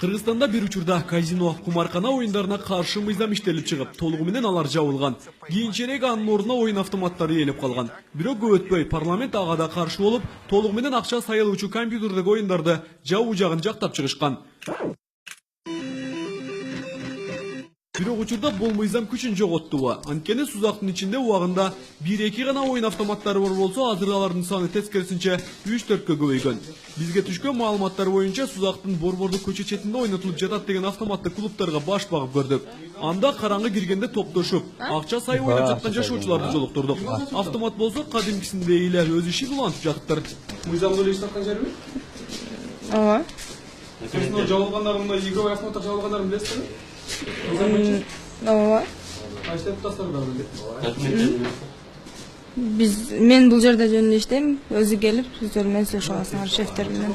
Кыргызстанда bir учурда казино, кумаркана оюндарына каршы мыйзам иштелип чыгып, толугу менен алар жабылган. Кийинчерээк анын ордуна оюн автоматтары ээлеп калган. Бирок көп өтпөй парламент ага да каршы болуп, толугу менен акча сайылуучу компьютердеги оюндарды жабуу жагын жактап чыгышкан. Бирок учурда бул мыйзам күчүн жоготтуба. Анткени сузактын ичинде убагында 1-2 гана оюн автоматтары бар болсо, азыр алардын саны тескерисинче 3-4кө көбөйгөн. Бизге түшкөн маалыматтар боюнча сузактын Борбордук көчө четинде ойнотулуп жатат деген автоматты клубтарга баш багып көрдүк. Анда караңгы киргенде топтошуп, акча сайып ойноп жаткан жашоочуларды жолуктурдук. Автомат болсо кадимкисиндей эле өз ишин улантып жатыптыр. Мыйзамды эле иштаткан жерби? Ооба. Казино жабылгандарын, игровой автоматтар жабылгандарын билесизби? Ооба. Кайсы депутаттар Мен бул жерде жөнүндө иштейм. Өзү келип, сөздөр менен сүйлөшүп аласыңар шефтер менен.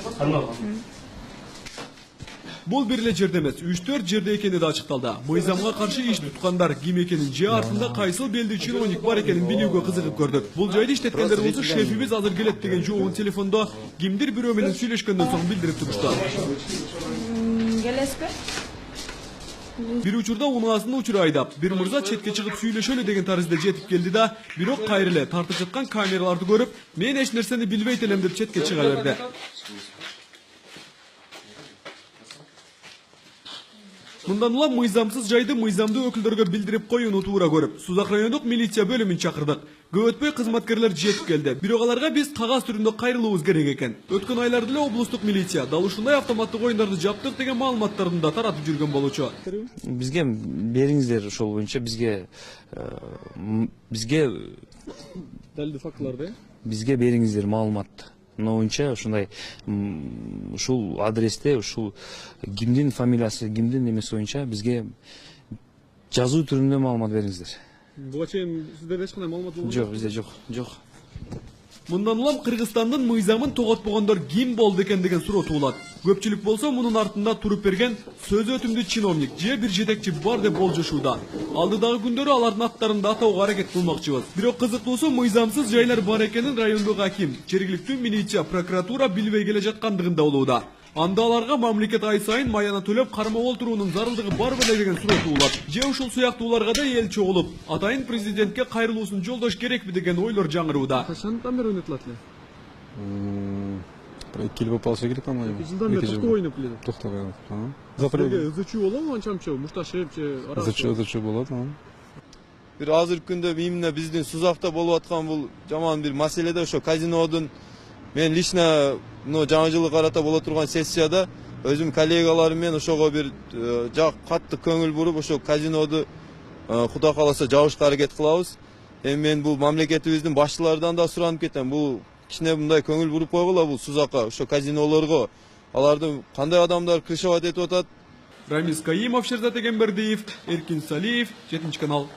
Бул бир эле жерде эмес, 3-4 жерде экени да ачыкталды. Мыйзамга каршы иш туткандар ким экенин же артында кайсыл белдүү чиновник бар экенин билүүгө кызыгып көрдүк. Бул жайды иштеткендер болсо шефибиз азыр келет деген жообун телефондо кимдир бирөө менен сүйлөшкөндөн соң билдирип турушту. Келесизби? Bir учурда унаасын учур айдап, бир мырза четке чыгып сүйлөшөлү деген тарызда жетип келди да, бирок кайра эле тартып жаткан камераларды көрүп, мен эч нерсени билбейт элем деп четке чыга берди. Мындан улам мыйзамсыз жайды мыйзамдуу өкүлдөргө билдирип коюуну туура көрүп, Сузак райондук милиция бөлүмүн чакырдык. Көп өтпөй кызматкерлер жетип келди. Бирок аларга биз кагаз түрүндө кайрылуубуз керек экен. Өткөн айларда эле облустук милиция дал ушундай автоматтык оюндарды жаптык деген маалыматтарды да таратып жүргөн болчу. Бизге бериңиздер ошол боюнча бизге Далилдүү фактыларды. Бизге бериңиздер маалыматты. Боюнча ушундай ушул адресте ушул кимдин фамилиясы, кимдин немеси боюнча бизге жазуу түрүндө маалымат бериңиздер. Буга чейин сиздерде эч кандай маалымат болбойт? Жок, бизде жок. Мындан улам Кыргызстандын мыйзамын тоготпогондор ким болду экен деген суроо туулат. Көпчүлүк болсо мунун артында туруп берген сөз өтүмдүү чиновник же бир жетекчи бар деп болжошууда. Алдыдагы күндөрү алардын аттарын да атоого аракет кылмакчыбыз. Бирок кызыктуусу мыйзамсыз жайлар бар экенин райондук аким, жергиликтүү милиция, прокуратура билбей келе жаткандыгында болууда. Анда аларга мамлекет ай сайын маяна төлөп кармап отуруунун зарылдыгы бар беле деген суроо туулат. Же ушул сыяктууларга да эл чогулуп, атайын президентке кайрылуусун жолдош керекпи деген ойлор жаңырууда. Качандан бери ойнотулат эле? 2 жыл болуп керек, по-моему. 2 жылдан бери токтоо ойноп келет. Токтоо ойноп. ызычуу болобу анчамчы, мушташып же арасы? Ызычуу болот. Бир азыркы күндө именно биздин Сузакта болуп аткан бул жаман бир маселеде ошо казинодун мен лично жаңы жылга карата боло турган сессияда өзүм коллегаларым менен ошого бир катты көңүл буруп ошо казиноду Кудай кааласа жабышка аракет кылабыз. Эми мен бул мамлекетибиздин башчыларынан да суранып кетем. Бул кичине мындай көңүл буруп койгула бул Сузакка, ошо казинолорго. Алардын кандай адамдар крышевать этип атат? Рамис Каимов, Шерзат Эгембердиев, Эркин Салиев, 7 канал.